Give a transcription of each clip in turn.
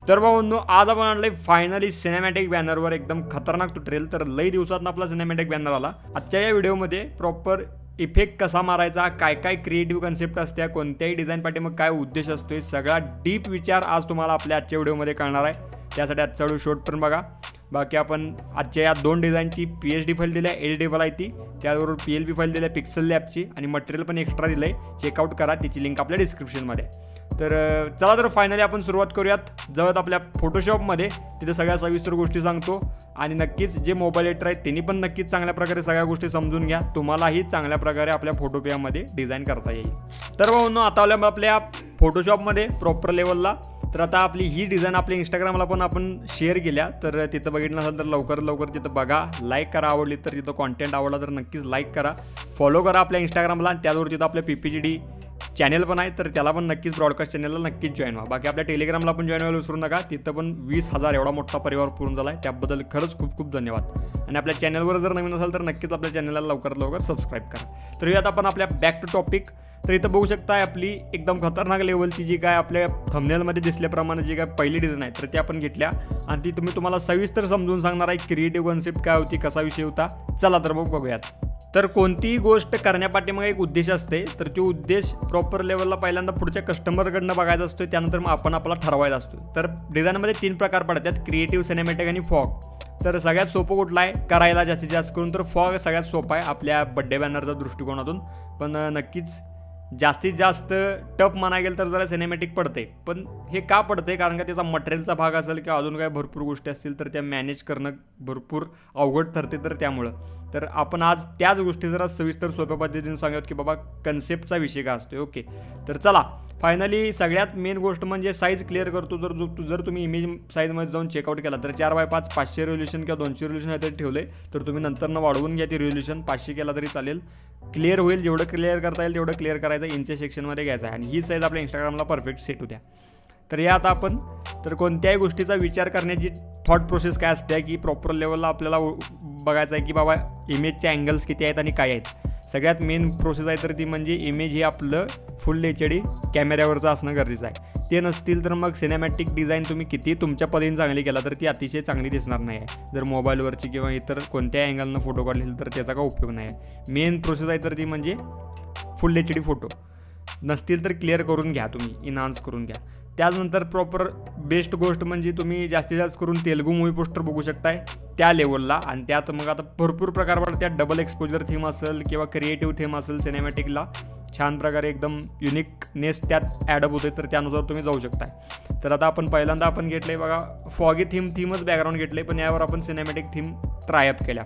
तर भाऊंनो आज आपण आणलंय फायनली सिनेमॅटिक बॅनरवर एकदम खतरनाक ट्युटोरियल। तर लई दिवसात आपला सिनेमॅटिक बॅनर आला। आजच्या या व्हिडिओमध्ये प्रॉपर इफेक्ट कसा मारायचा, काय काय क्रिएटिव्ह कन्सेप्ट असते, कोणत्याही डिझाईन पाठी मग काय उद्देश असतोय, सगळा डीप विचार आज तुम्हाला आपल्या आजच्या व्हिडिओमध्ये कळणार आहे। त्यासाठी आजचा व्हिडिओ शॉर्टपर्यंत बघा। बाकी आपण आजच्या या दोन डिझाईनची पीएचडी फाईल दिली आहे, एडिटेबल आहे ती, त्याबरोबर पीएलपी फाईल दिली आहे पिक्सल लॅबची आणि मटेरियल पण एक्स्ट्रा दिलं आहे। चेकआउट करा, त्याची लिंक आपल्या डिस्क्रिप्शनमध्ये। तर चला तर फायनली आपण सुरुवात करूयात। जवळ आपल्या फोटोशॉपमध्ये तिथे सगळ्या सविस्तर गोष्टी सांगतो आणि नक्कीच जे मोबाईल एडिटर आहेत त्यांनी पण नक्कीच चांगल्या प्रकारे सगळ्या गोष्टी समजून घ्या, तुम्हालाही चांगल्या प्रकारे आपल्या फोटोपियामध्ये डिझाईन करता येईल। तर भाऊंनो आता आपल्या फोटोशॉपमध्ये प्रॉपर लेवलला तर आता आपली ही डिझाईन आपल्या इंस्टाग्रामला पण आपण शेअर केल्या, तर तिथं बघितलं नसेल तर लवकर तिथं बघा, लाईक करा, आवडली तर तिथं कॉन्टेंट आवडला तर नक्कीच लाईक करा, फॉलो करा आपल्या इंस्टाग्रामला। त्याचबरोबर तिथं आपल्या PPGD चॅनल पण आहे, तर त्याला पण नक्कीच ब्रॉडकास्ट चॅनलला नक्कीच जॉईन व्हा। बाकी आपल्या टेलिग्रामला पण जॉईन व्हायला विसरू नका, तिथं पण 20,000 एवढा मोठा परिवार पूर्ण झाला आहे, त्याबद्दल खरंच खूप खूप धन्यवाद। आणि आपल्या चॅनलवर जर नवीन असाल तर नक्कीच आपल्या चॅनलला लवकरात लवकर सबस्क्राईब करा। तर यात आपण आपल्या बॅक टू टॉपिक, तर इथं बघू शकता आपली एकदम खतरनाक लेवलची जी काय आपल्या थंबनेलमध्ये दिसल्याप्रमाणे जी काय पहिली डिझाईन आहे तर ती आपण घेतल्या आणि ती तुम्हाला सविस्तर समजून सांगणार आहे। क्रिएटिव्ह कन्सेप्ट काय होती, कसा विषय होता, चला तर मग बघूयात। तर कोणतीही गोष्ट करण्यापाठी मग एक उद्देश असते, तर तो उद्देश प्रॉपर लेवलला पहिल्यांदा पुढच्या कस्टमरकडनं बघायचा असतो, त्यानंतर मग आपण आपला ठरवायचा असतो। तर डिझाईनमध्ये 3 प्रकार पडतात, क्रिएटिव्ह, सिनेमॅटिक आणि फॉग। तर सगळ्यात सोपं कुठला आहे करायला जास्तीत जास्त करून, तर फॉग सगळ्यात सोपा आहे आपल्या बड्डे बॅनरच्या दृष्टिकोनातून, पण नक्कीच जास्तीत जास्त टफ म्हणायला गेलं तर जरा सिनेमॅटिक पडते। पण हे का पडते, कारण का त्याचा मटेरियलचा भाग असेल किंवा अजून काही भरपूर गोष्टी असतील तर त्या मॅनेज करणं भरपूर अवघड ठरते। तर त्यामुळं तर आपण आज त्याच गोष्टी जरा सविस्तर सोप्या पद्धतीने सांगूयात की बाबा कन्सेप्टचा विषय का असतो। ओके, तर चला फायनली सगळ्यात मेन गोष्ट म्हणजे साईज क्लिअर करतो। जर तुम्ही इमेज साईजमध्ये जाऊन चेकआउट केला तर 4x5 500 रिझोल्यूशन किंवा 200 रिझोल्यूशन आहे तरी ठेवले, तर तुम्ही नंतरनं वाढवून घ्या ती रिझोल्यूशन, 500 केला तरी चालेल। क्लिअर होईल, जेवढं क्लिअर करता येईल तेवढं क्लिअर करायचं, इंचच्या सेक्शनमध्ये घ्यायचं आहे आणि ही साईज आपल्या इंस्टाग्रामला परफेक्ट सेट होत्या। तर या आता आपण तर कोणत्याही गोष्टीचा विचार करण्याची थॉट प्रोसेस काय असते की प्रॉपर लेवलला आपल्याला बघायचं आहे की बाबा इमेजचे अँगल्स किती आहेत आणि काय आहेत। सगळ्यात मेन प्रोसेस आहे तर ती म्हणजे इमेज हे आपलं फुल HD कॅमेऱ्यावरचं असणं गरजेचं आहे। ते नसतील तर मग सिनेमॅटिक डिझाईन तुम्ही किती तुमच्या पद्धतीने चांगली केला तर ती अतिशय चांगली दिसणार नाही आहे। जर मोबाईलवरची किंवा इतर कोणत्याही अँगलनं फोटो काढले तर त्याचा काय उपयोग नाही आहे। मेन प्रोसेस आहे तर ती म्हणजे फुल HD फोटो नसतील तर क्लिअर करून घ्या, तुम्ही इन्हान्स करून घ्या। त्यानंतर प्रॉपर बेस्ट गोष्ट म्हणजे तुम्ही जास्तीत जास्त करून तेलुगू मूवी पोस्टर बघू शकताय त्या लेवलला, आणि त्यात मग आता भरपूर प्रकार पडतात, त्यात डबल एक्सपोजर थीम असेल किंवा क्रिएटिव्ह थीम असेल, सिनेमॅटिकला छान प्रकारे एकदम युनिकनेस त्यात ॲडअप होते, तर त्यानुसार तुम्ही जाऊ शकताय। तर आता आपण पहिल्यांदा आपण घेतलं आहे बघा फॉगी थीमच बॅकग्राऊंड घेतलं आहे, पण यावर आपण सिनेमॅटिक थीम ट्रायअप केल्या।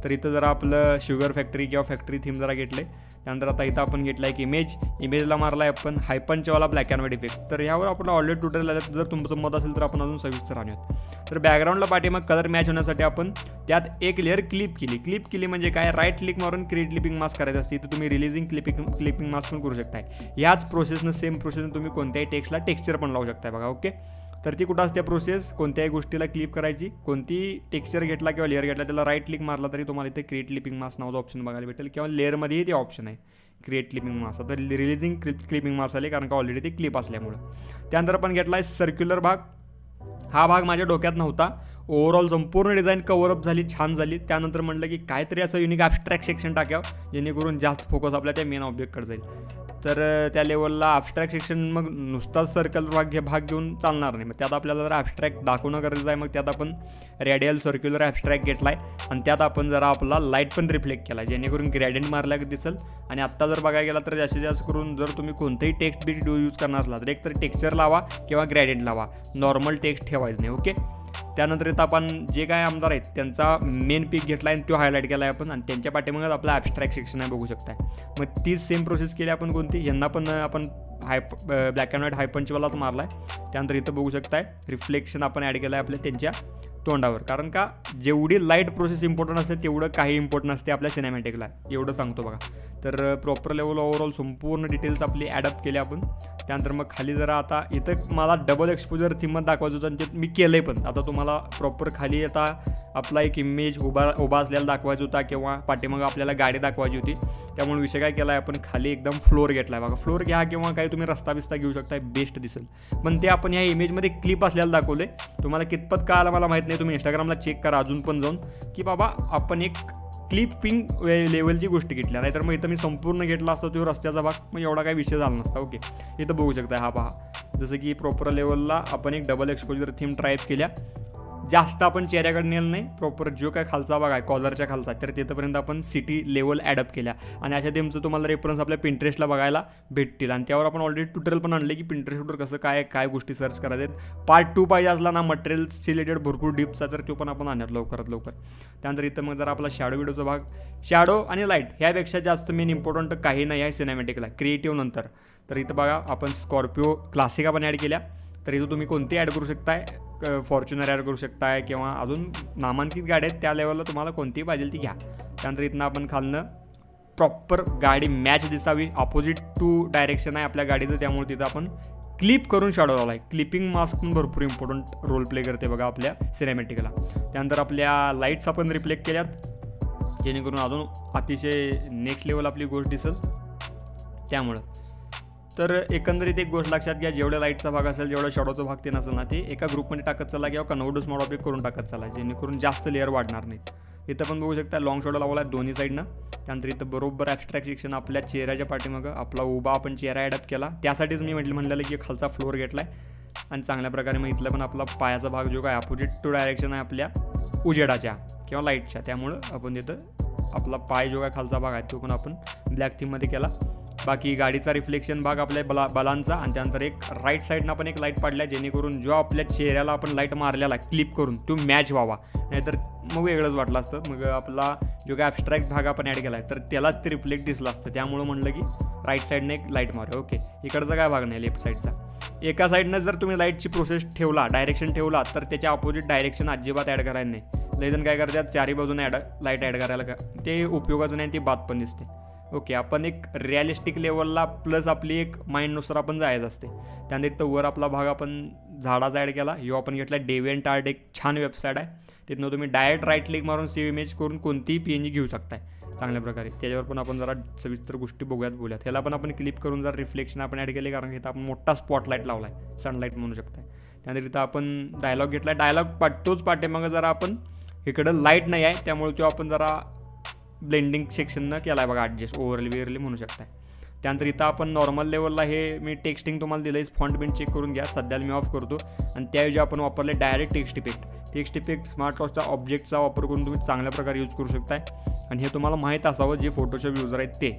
तर इथं जरा आपलं शुगर फॅक्टरी किंवा फॅक्टरी थीम जरा घेतलं आहे। त्यानंतर आता इथं आपण घेतला एक इमेजला मारला आहे आपण हायपंचवाला ब्लॅक अँड व्हाईट इफेक्ट। तर यावर आपण ऑलरेडी ट्युटोरियल आलं, जर तुमचं मत असेल तर आपण अजून सविस्तर आणूयात। तर बॅकग्राऊंडला पाठीमाग कलर मॅच होण्यासाठी आपण त्यात एक लेअर क्लिप केली म्हणजे काय, राईट क्लिक मारून क्रिएट क्लिपिंग मास्क करायचं असते, तर तुम्ही रिलीजिंग क्लिपिंग मास्क पण करू शकताय। याच प्रोसेसनं सेम प्रोसेसनं तुम्ही कोणत्याही टेक्स्टला टेक्स्चर पण लावू शकताय बघा। ओके, तर ती कुठं असते प्रोसेस, कोणत्याही गोष्टीला क्लिप करायची, कोणती टेक्स्चर घेतला किंवा लेअर घेतला त्याला राईट क्लिक मारला तरी तुम्हाला इथे क्रिएट क्लिपिंग मास्क नावाचं ऑप्शन बघायला भेटेल, किंवा लेअरमध्येही ते ऑप्शन आहे क्रिएट क्लिपिंग मास्क। आता रिलीजिंग क्लिपिंग मास्क आले कारण का ऑलरेडी ते क्लिप असल्यामुळं। त्यानंतर आपण घेतला आहे सर्क्युलर भाग, हा भाग माझ्या डोक्यात नव्हता, ओव्हरऑल संपूर्ण डिझाईन कव्हरअप झाली, छान झाली। त्यानंतर म्हटलं की काहीतरी असं युनिक ॲब्स्ट्रॅक्ट सेक्शन टाकावं जेणेकरून जास्त फोकस आपल्या त्या मेन ऑब्जेक्टकडे जाईल। तर त्या लेवलला ॲब्स्ट्रॅक्ट सेक्शन मग नुसताच सर्कल भाग घेऊन चालणार नाही, मग त्यात आपल्याला जर ॲब्स्ट्रॅक्ट दाखवणं गरजेचं आहे। मग त्यात आपण रेडियल सर्क्युलर ॲब्स्ट्रॅक्ट घेतला आहे आणि त्यात आपण जरा आपला लाईट पण रिफ्लेक्ट केला जेणेकरून ग्रेडियंट मारल्या दिसेल। आणि आत्ता जर बघायला गेला तर जास्तीत जास्त करून जर तुम्ही कोणतेही टेक्स्ट बीट यूज करणार असला तर एक तर टेक्स्चर लावा किंवा ग्रेडियंट लावा, नॉर्मल टेक्स्ट ठेवायचं नाही। ओके, त्यानंतर इथं आपण जे काय आमदार आहेत त्यांचा मेन पिक घेतला आहे तो हायलाईट केला आहे आपण, आणि त्यांच्या पाठीमागच आपला ॲब्स्ट्रॅक्ट सेक्शन आहे बघू शकताय। मग तीच सेम प्रोसेस केली आपण कोणती, यांना पण आपण ब्लॅक अँड व्हाईट हायपंचवालाच मारला आहे। त्यानंतर इथं बघू शकताय रिफ्लेक्शन आपण ॲड केलं आहे आपल्या त्यांच्या तोंडावर, कारण का जेवढी लाईट प्रोसेस इम्पॉर्टंट असते तेवढं काही इम्पॉर्टंट असते आपल्या सिनेमॅटिकला, एवढं सांगतो बघा. तर प्रॉपर लेवल ओव्हरऑल संपूर्ण डिटेल्स आपली ॲडअप केली आपण. त्यानंतर मग खाली जरा आता इथं मला डबल एक्सपोजर थीममध्ये दाखवायचं होतं आणि ते मी केलं आहे, पण आता तुम्हाला प्रॉपर खाली आता आपला एक इमेज उभा असलेला दाखवायचा होता किंवा पाठीमागं आपल्याला गाडी दाखवायची होती. त्यामुळे विषय काय केला आहे आपण, खाली एकदम फ्लोअर घेतला आहे बघा. फ्लोअर घ्या किंवा काही तुम्ही रस्ता बिस्ता घेऊ शकता, बेस्ट दिसेल. पण ते आपण ह्या इमेजमध्ये क्लिप असलेला दाखवले. तुम्हाला कितपत काय आला मला माहीत नाही, तुम्ही इंस्टाग्रामला चेक करा अजून पण जाऊन की बाबा आपण एक क्लिपिंग लेवलची गोष्ट घेतल्या. नाहीतर मग इथं मी संपूर्ण घेतला असतो तो रस्त्याचा भाग, मग एवढा काही विषय झाला नसता. ओके, इथं बघू शकता, हा पहा जसं की प्रॉपर लेवलला आपण एक डबल एक्सपोजर थीम ट्राईप केल्या. जास्त आपण चेहऱ्याकडे नेलं नाही, प्रॉपर जो काय खालचा भाग आहे कॉलरच्या खालचा तर तिथंपर्यंत आपण सिटी लेवल ॲडअप केल्या. आणि अशा थीमचं तुम्हाला रेफरन्स आपल्या पिंटरेस्टला बघायला भेटतील. आणि त्यावर आपण ऑलरेडी ट्युटोरियल पण आणले की पिंटरेस्टवर कसं काय गोष्टी सर्च करायचे. पार्ट 2 पाहिजे असला ना मटेरियल्स रिलेटेड भरपूर डिप्सचा, तर तो पण आपण आणत लवकरात लवकर. त्यानंतर इथं मग जरा आपला शॅडो व्हिडिओचा भाग, शॅडो आणि लाईट ह्यापेक्षा जास्त मेन इम्पॉर्टंट काही नाही आहे सिनेमॅटिकला, क्रिएटिव्ह नंतर. तर इथं बघा आपण स्कॉर्पिओ क्लासिक आपण ॲड केल्या. तर इथं तुम्ही कोणती ॲड करू शकताय, फॉर्च्युनर ॲड करू शकताय किंवा अजून नामांकित गाड्या आहेत त्या लेवलला तुम्हाला कोणतीही पाहिजे ती घ्या. त्यानंतर इथनं आपण खालनं प्रॉपर गाडी मॅच दिसावी, अपोजिट टू डायरेक्शन आहे आपल्या गाडीचं, त्यामुळे तिथं आपण क्लिप करून शॅडो लावला आहे. क्लिपिंग मास्क पण भरपूर इम्पॉर्टंट रोल प्ले करते बघा आपल्या सिनेमॅटिकला. त्यानंतर आपल्या लाईट्स आपण रिफ्लेक्ट केल्यात जेणेकरून अजून अतिशय नेक्स्ट लेवल आपली गोष्ट दिसेल. त्यामुळं तर एकंदरीत एक गोष्ट लक्षात घ्या, जेवढ्या लाईटचा भाग असेल जेवढा शॅडोचा भाग ते नसेल ना ते एका ग्रुपमध्ये टाकत चला किंवा कन्व्हर्टर्स मोड ऑब्जेक्ट करून टाकत चला, जेणेकरून जास्त लेअर वाढणार नाहीत. इथं पण बघू शकता लॉंग शॅडो लावला आहे दोन्ही साईडनं. त्यानंतर इथं बरोबर ॲबस्ट्रॅक्ट सेक्शन आपल्या चेहऱ्याच्या पाठीमागं आपला उभा आपण चेहरा ॲडअप केला. त्यासाठीच मी म्हणलेलं की खालचा फ्लोअर घेतला आहे आणि चांगल्या प्रकारे मग इथलं पण आपला पायाचा भाग जो काय अपोजिट टू डायरेक्शन आहे आपल्या उजेडाच्या किंवा लाईटच्या, त्यामुळं आपण तिथं आपला पाय जो काय खालचा भाग आहे तो पण आपण ब्लॅक थीममध्ये केला. बाकी गाडीचा रिफ्लेक्शन भाग आपल्या बलांचा आणि त्यानंतर एक राईट साईडनं आपण एक लाईट पाडल्या जेणेकरून जो आपल्या चेहऱ्याला आपण लाईट मारलेला क्लिप करून तो मॅच व्हावा, नाहीतर मग वेगळंच वाटलं असतं. मग आपला जो काय ॲबस्ट्रॅक्ट भाग आपण ॲड केला आहे तर त्यालाच ते रिफ्लेक्ट दिसलं असतं, त्यामुळं म्हणलं की राईट साईडने एक लाईट मारूया. ओके, इकडचा काय भाग नाही लेफ्ट साईडचा. एका साईडनं जर तुम्ही लाईटची प्रोसेस ठेवला, डायरेक्शन ठेवला तर त्याच्या अपोजिट डायरेक्शन अजिबात ॲड करायला नाही. लयजण काय करतात चारी बाजूने लाईट ॲड करायला का ते उपयोगाचं नाही, ती बात पण दिसते. ओके, आपण एक रिअलिस्टिक लेवलला प्लस आपली एक माइंडनुसार आपण जायचं असते. त्यानंतर वर आपला भाग आपण झाडाचा ॲड केला. ह्यो आपण घेतला डेव्हिएंट आर्ट, एक छान वेबसाईट आहे. तिथनं तुम्ही डायरेक्ट राईट क्लिक मारून सेव्ह इमेज करून कोणतीही PNG घेऊ शकताय चांगल्या प्रकारे. त्याच्यावर पण आपण जरा सविस्तर गोष्टी बोलूयात. ह्याला पण आपण क्लिप करून जरा रिफ्लेक्शन आपण ॲड केले, कारण इथं आपण मोठा स्पॉटलाईट लावला आहे, सनलाईट म्हणू शकताय. त्यानंतर इथं आपण डायलॉग घेतला. डायलॉग तोच पाठीमागं जरा आपण इकडं लाईट नाही आहे त्यामुळे तो आपण जरा ब्लेंडिंग सेक्शननं केला आहे बघा, ॲडजस्ट ओव्हरली म्हणू शकताय. त्यानंतर इथं आपण नॉर्मल लेवलला हे मी टेक्स्टिंग तुम्हाला दिलं आहे, फॉन्ट बिंट चेक करून घ्या. सध्याला मी ऑफ करतो आणि त्याऐवजी आपण वापरले डायरेक्ट टेक्स्ट इफेक्ट स्मार्ट वॉचचा ऑब्जेक्टचा वापर करून तुम्ही चांगल्या प्रकारे यूज करू शकताय. आणि हे तुम्हाला माहीत असावं जे फोटोशॉप युजर आहेत ते,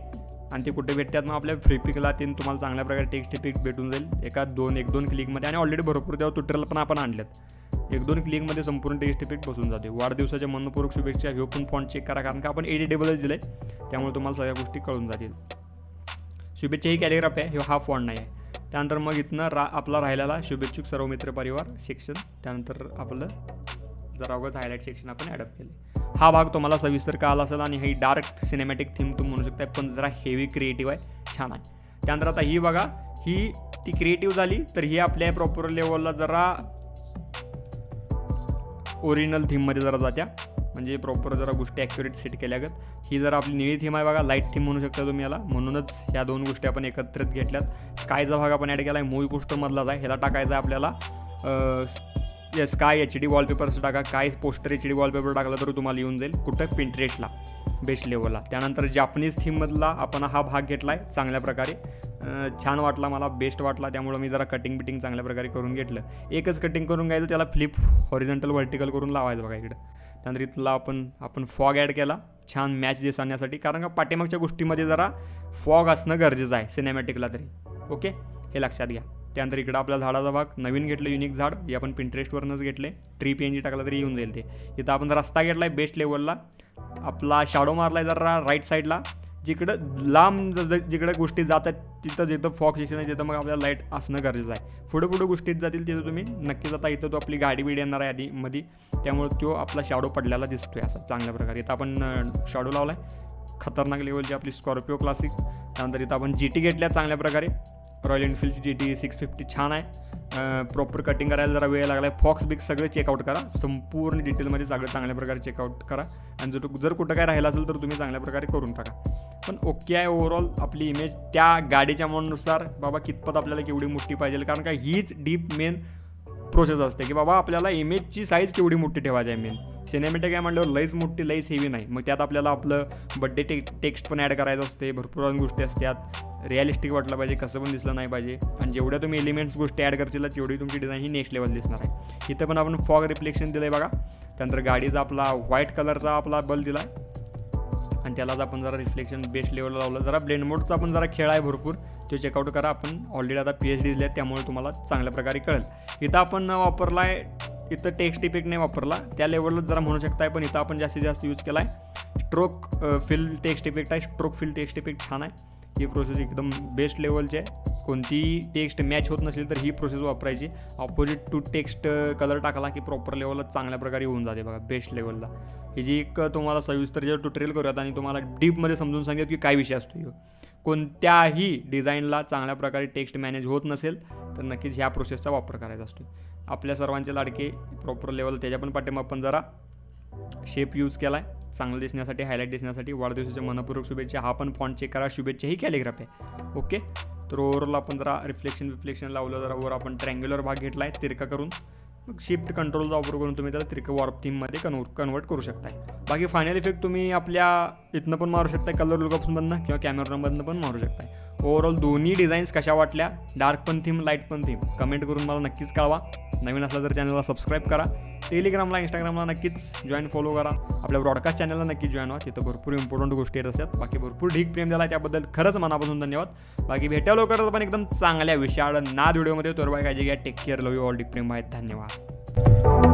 आणि ते कुठे भेटतात मग आपल्या फ्रीपिकला ते तुम्हाला चांगल्या प्रकारे टेक्स्ट इफेक्ट भेटून जाईल एक दोन क्लिकमध्ये. आणि ऑलरेडी भरपूर तेव्हा ट्युटोरियल पण आपण आणल्यात, 1-2 क्लिकमध्ये संपूर्ण टेक्स्ट इफेक्ट बसून जाते. वाढदिवसाच्या मनपूर्वक शुभेच्छा ह्यो पण फॉन्ट चेक करा, कारण का आपण एडिटेबलच दिलं आहे त्यामुळे तुम्हाला सगळ्या गोष्टी कळून जातील. शुभेच्छा ही कॅलिग्राफी आहे, हा फॉन्ट नाही आहे. त्यानंतर मग इथनं आपला राहिलेला शुभेच्छुक सर्व मित्र परिवार सेक्शन, त्यानंतर आपलं जरा अवघड हायलाईट सेक्शन आपण ॲडअप केले. हा भाग तुम्हाला सविस्तर कळाला असेल आणि ही डार्क सिनेमॅटिक थीम तुम्ही म्हणू शकता, पण जरा हेवी क्रिएटिव्ह आहे, छान आहे. त्यानंतर आता ही बघा, ही ती क्रिएटिव्ह झाली तर ही आपल्या प्रॉपर लेवलला जरा ओरिजिनल थीममध्ये जरा जात्या, म्हणजे प्रॉपर जरा गोष्टी ॲक्युरेट सेट केल्या गत. ही जरा आपली निळी थीम आहे बघा, लाईट थीम म्हणू शकता तुम्ही याला, म्हणूनच ह्या दोन गोष्टी आपण एकत्रित घेतल्यात. स्कायचा भाग आपण ॲड केला आहे, मूवी पोस्टरमधलाच आहे. ह्याला टाकायचं आहे आपल्याला स्काय HD वॉलपेपरचं टाका. काय पोस्टर HD वॉलपेपर टाकला तर तुम्हाला येऊन जाईल कुठं, पिंटरेस्टला बेस्ट लेवलला. त्यानंतर जापनीज थीममधला आपण हा भाग घेतला आहे चांगल्या प्रकारे, छान वाटला मला, बेस्ट वाटला, त्यामुळं मी जरा कटिंग चांगल्या प्रकारे करून घेतलं. एकच कटिंग करून घ्यायचं, त्याला फ्लिप हॉरिझॉन्टल व्हर्टिकल करून लावायचं बघा इकडं. त्यानंतर इथला आपण फॉग ॲड केला छान मॅच दिसण्यासाठी, कारण का पाठीमागच्या गोष्टीमध्ये जरा फॉग असणं गरजेचं आहे सिनेमॅटिकला तरी. ओके, हे लक्षात घ्या. त्यानंतर इकडं आपला झाडाचा भाग नवीन घेतलं, युनिक झाड, हे आपण पिंटरेस्टवरूनच घेतले. ट्री PNG टाकला तरी येऊन जाईल ते. इथं आपण रस्ता घेतला आहे बेस्ट लेवलला. आपला शॅडो मारला आहे जरा राईट साईडला, जिकडं लांब जिकडे गोष्टी जातात तिथं जिथं फॉग सेक्शन आहे तिथं मग आपल्याला लाईट असणं गरजेचं आहे. पुढे गोष्टीत जातील तिथं तुम्ही नक्कीच आता इथं तो आपली गाडी बिडी येणार आहे आधी मध्ये, त्यामुळे तो आपला शॅडो पडलेला दिसतोय असा चांगल्या प्रकारे. इथं आपण शॅडो लावला आहे खतरनाक लेवलची आपली स्कॉर्पिओ क्लासिक. त्यानंतर इथं आपण GT घेतल्या चांगल्या प्रकारे, रॉयल एनफिल्डची GT 650 छान आहे. प्रॉपर कटिंग करायला जरा वेळ लागला आहे. फॉक्स बिक्स सगळे चेकआउट करा, संपूर्ण डिटेलमध्ये सगळं चांगल्या प्रकारे चेकआउट करा आणि जर कुठं काय राहिलं असेल तर तुम्ही चांगल्या प्रकारे करून टाका. पण ओके आहे ओव्हरऑल आपली इमेज त्या गाडीच्या मनानुसार बाबा कितपत आपल्याला केवढी मोठी पाहिजे, कारण का हीच डीप मेन प्रोसेस असते की बाबा आपल्याला इमेजची साईज केवढी मोठी ठेवायची आहे. मेन सिनेमॅटिक आहे म्हटल्यावर लईच मोठी लईच हेवी नाही, मग त्यात आपल्याला आपलं बड्डे टेक्स्ट पण ॲड करायचं असते, भरपूर गोष्टी असतात. रिअलिस्टिक वाटलं पाहिजे, कसं पण दिसलं नाही पाहिजे, आणि जेवढ्या तुम्ही एलिमेंट्स गोष्टी ॲड करतील तेवढी तुमची डिझाईन ही नेक्स्ट लेवल दिसणार आहे. इथं पण आपण फॉग रिफ्लेक्शन दिलं आहे बघा. त्यानंतर गाडीचा आपला व्हाईट कलरचा आपला बल्ब दिला आहे आणि त्यालाच आपण जरा रिफ्लेक्शन बेस्ट लेवलला लावलं. जरा ब्लेंड मोडचा आपण जरा खेळ आहे भरपूर, तो चेकआउट करा. आपण ऑलरेडी आता PhD दिले आहेत त्यामुळे तुम्हाला चांगल्या प्रकारे कळेल. इथं आपण वापरला आहे, इथं टेक्स्ट इफेक्ट नाही वापरला, त्या लेवलच जरा म्हणू शकताय, पण इथं आपण जास्तीत जास्त यूज केला आहे स्ट्रोक फिल टेक्स्ट इफेक्ट आहे. स्ट्रोक फिल टेक्स्ट इफेक्ट छान आहे, ही प्रोसेस एकदम बेस्ट लेवलची आहे. कोणतीही टेक्स्ट मॅच होत नसेल तर ही प्रोसेस वापरायची. ऑपोजिट टू टेक्स्ट कलर टाकला की प्रॉपर लेवलला चांगल्या प्रकारे होऊन जाते बघा बेस्ट लेवलला. ही जी एक तुम्हाला सविस्तर जे ट्युटोरियल करूयात आणि तुम्हाला डीपमध्ये समजून सांगूयात की काय विषय असतो. कोणत्याही डिझाईनला चांगल्या प्रकारे टेक्स्ट मॅनेज होत नसेल तर नक्कीच ह्या प्रोसेसचा वापर करायचा असतो. आपल्या सर्वांचे लाडके प्रॉपर लेवल त्याच्या पण पाठीमाग आपण जरा शेप यूज केला आहे चांगलं दिसण्यासाठी, हायलाईट दिसण्यासाठी. वाढदिवसाच्या मनपूर्वक शुभेच्छा, हा पण फॉन्ट चेक करा, शुभेच्छा ही कॅलिग्राफी आहे. ओके, तर ओव्हरऑल आपण जरा रिफ्लेक्शन लावलं, जरा वर आपण ट्रँग्युलर भाग घेतला आहे तिरका करून, मग शिफ्ट कंट्रोलचा वापर करून तुम्ही त्याला तिरकं वॉर्प थीममध्ये कन्वर्ट करू शकताय. बाकी फायनल इफेक्ट तुम्ही आपल्या इथनं पण मारू शकताय, कलर लुकअप्समधनं किंवा कॅमेरामधनं पण मारू शकताय. ओव्हरऑल दोन्ही डिझाईन्स कशा वाटल्या, डार्क पण थीम लाईट पण थीम, कमेंट करून मला नक्कीच कळवा. नवीन असला तर चॅनलला सबस्क्राईब करा, टेलिग्रामला इंस्टाग्रामला नक्कीच जॉईन फॉलो करा, आपल्या ब्रॉडकास्ट चॅनलला नक्कीच जॉईन व्हा, तिथं भरपूर इम्पॉर्टंट गोष्टी येत असतात. बाकी भरपूर ढीक प्रेम दिला त्याबद्दल खरंच मनापासून धन्यवाद. बाकी भेटायला लवकरच पण एकदम चांगल्या विशाळ नाद व्हिडिओमध्ये. तर बाय काळजी घ्या, take care, love you all, ढीक प्रेम, धन्यवाद.